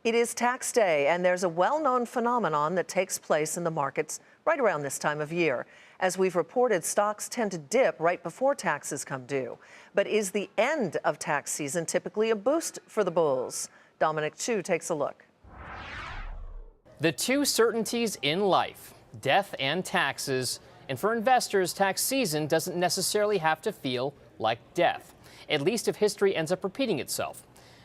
It is tax day, and there's a well-known phenomenon that takes place in the markets right around this time of year. As we've reported, stocks tend to dip right before taxes come due. But is the end of tax season typically a boost for the bulls? Dominic Chu takes a look. The two certainties in life, death and taxes. And for investors, tax season doesn't necessarily have to feel like death, at least if history ends up repeating itself.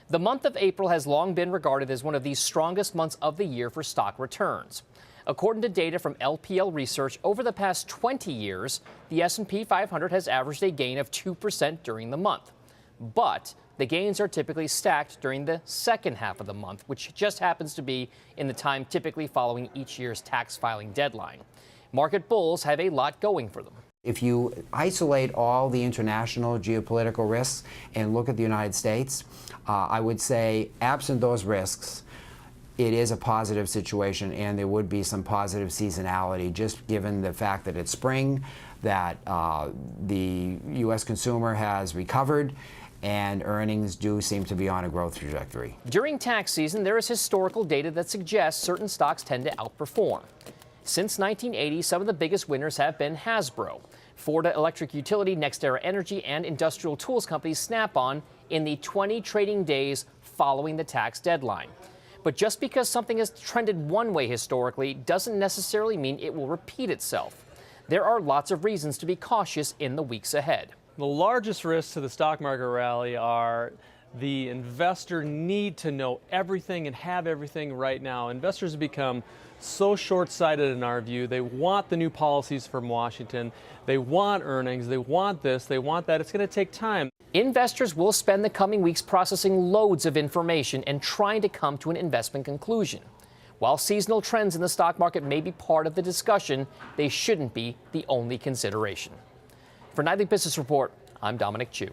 The month of April has long been regarded as one of the strongest months of the year for stock returns. According to data from LPL Research, over the past 20 years, the S&P 500 has averaged a gain of 2% during the month. But the gains are typically stacked during the second half of the month, which just happens to be in the time typically following each year's tax filing deadline. Market bulls have a lot going for them. If you isolate all the international geopolitical risks and look at the United States, I would say, absent those risks, it is a positive situation, and there would be some positive seasonality, just given the fact that it's spring, that the U.S. consumer has recovered, and earnings do seem to be on a growth trajectory. During tax season, there is historical data that suggests certain stocks tend to outperform. Since 1980, some of the biggest winners have been Hasbro, Ford Electric Utility, NextEra Energy, and industrial tools company Snap-on in the 20 trading days following the tax deadline. But just because something has trended one way historically doesn't necessarily mean it will repeat itself. There are lots of reasons to be cautious in the weeks ahead. The largest risks to the stock market rally are the investor need to know everything and have everything right now. Investors have become so short-sighted in our view. They want the new policies from Washington. They want earnings. They want this. They want that. It's going to take time. Investors will spend the coming weeks processing loads of information and trying to come to an investment conclusion. While seasonal trends in the stock market may be part of the discussion, they shouldn't be the only consideration. For Nightly Business Report, I'm Dominic Chu.